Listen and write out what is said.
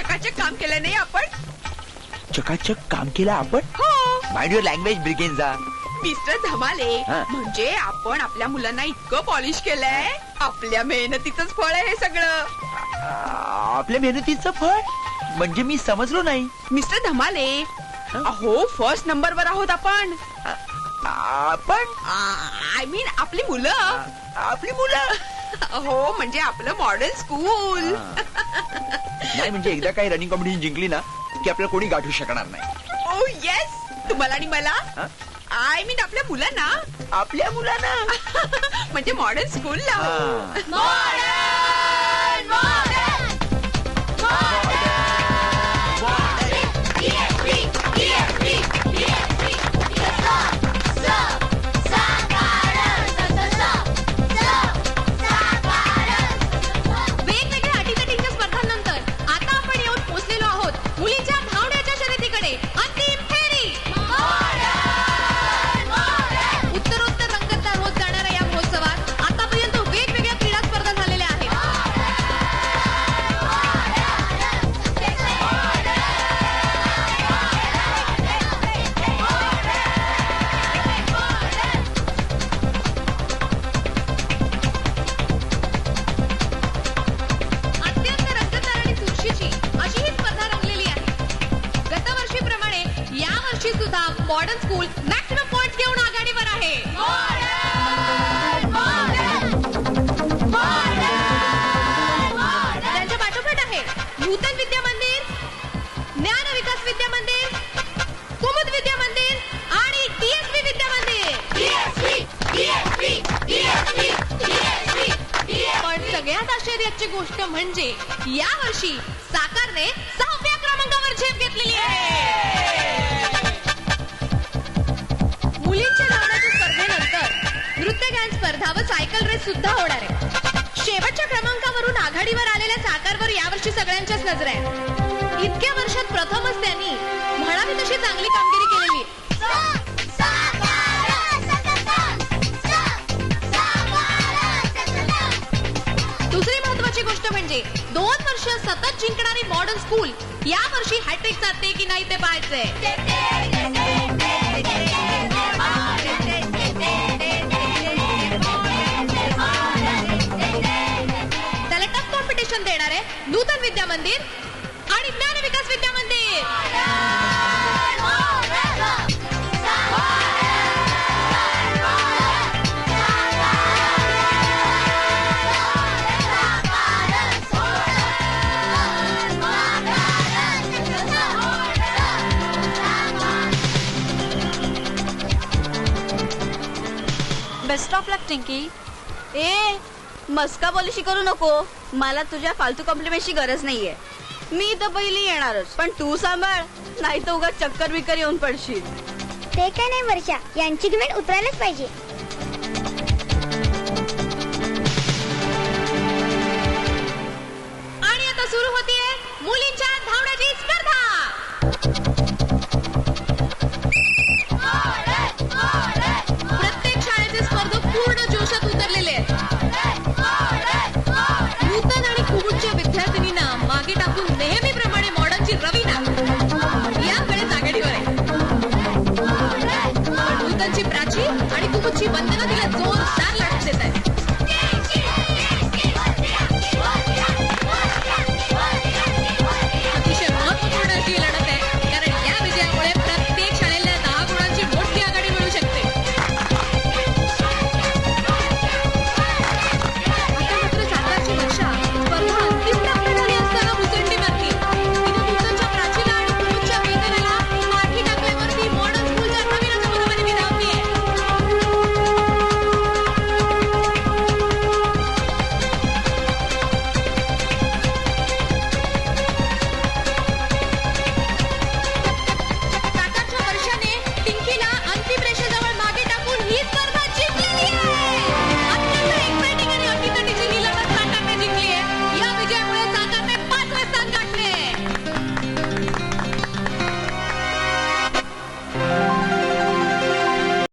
चकाचक काम केलं नाही आपण? चकाचक काम केलं आपण? हो mind your language Braganza. Mister धमाले, हा. म्हणजे आपण आपल्या मुलांना इतकं पॉलिश केलंय. आपल्या मेहनतीचंच फळ आहे हे सगळं. आपल्या मेहनतीचं फळ म्हणजे मी समजलो नाही. मिस्टर धमाले, अहो फर्स्ट नंबरवर आहोत आपण. आपण आय मीन आपली मुलं. आपली मुलं. हो म्हणजे आपलं मॉडर्न स्कूल. नाही म्हणजे एकदा काही रनिंग कॉम्पिटिशन जिंकली ना की आपल्याला कोणी गाठू शकणार नाही. ओ येस, तुम्हाला आणि मला. आय मीन आपल्या मुलांना. आपल्या मुलांना म्हणजे मॉडर्न स्कूलला. वेगवेगळ्या अटीतटींच्या स्पर्धांनंतर आता आपण येऊन पोहोचलेलो आहोत मुलींच्या धावण्याच्या शर्यतीकडे. अंतिम फेरी. उत्तरोत्तर रंगतदार होत जाणाऱ्या या महोत्सवात आतापर्यंत वेगवेगळ्या क्रीडा स्पर्धा झालेल्या आहेत. अत्यंत रंगतदार आणि चुरशीची अशी ही स्पर्धा रंगलेली आहे. गतवर्षीप्रमाणे यावर्षी सुद्धा मॉडर्न स्कूल मॅक्सिमम पॉइंट्स घेऊन आघाडीवर आहे. त्यांच्या पाठोपाठ आहे नूतन विद्या मंदिर, ज्ञान विकास विद्या मंदिर, कुमुद विद्या मंदिर आणि टीएसपी विद्या मंदिर. पण सगळ्यात आश्चर्याची गोष्ट म्हणजे यावर्षी साकारने 6व्या क्रमांकावर झेप घेतलेली आहे. मुलींच्या धावण्याच्या स्पर्धेनंतर नृत्यगान स्पर्धा व सायकल रेस सुद्धा होणार आहे. शेवटच्या क्रमांकावरून आघाडीवर आलेल्या साकारवर यावर्षी सगळ्यांच्याच नजर आहे. इतक्या वर्षात प्रथमच त्यांनी म्हणावी तशी चांगली कामगिरी केलेली आहे. दुसरी महत्वाची गोष्ट म्हणजे 2 वर्ष सतत जिंकणारी मॉडर्न स्कूल या वर्षी हॅट्रिक साधते की नाही ते पाहायचंय. त्याला टफ कॉम्पिटिशन देणार आहे नूतन विद्या मंदिर आणि ज्ञान विकास विद्या मंदिर. बेस्ट ऑफ लक टिंकी. मस्का पॉलिशी करू नको. मला तुझ्या फालतू कॉम्प्लिमेंटची गरज नाहीये. मी तर पहिली येणारच, पण तू सांभाळ, नाही तर उगाच चक्कर बिक्कर येऊन पडशील. ते काय नाही वर्षा, यांची ग्रेड उतरायलाच पाहिजे. आणि आता सुरू होतीये मुलींच्या धावण्याची स्पर्धा. प्रत्येक शाळेचे स्पर्धक पूर्ण जोशात उतरलेले आहेत. नूतन आणि कुमुदच्या विद्यार्थिनींना मागे टाकून नेहमी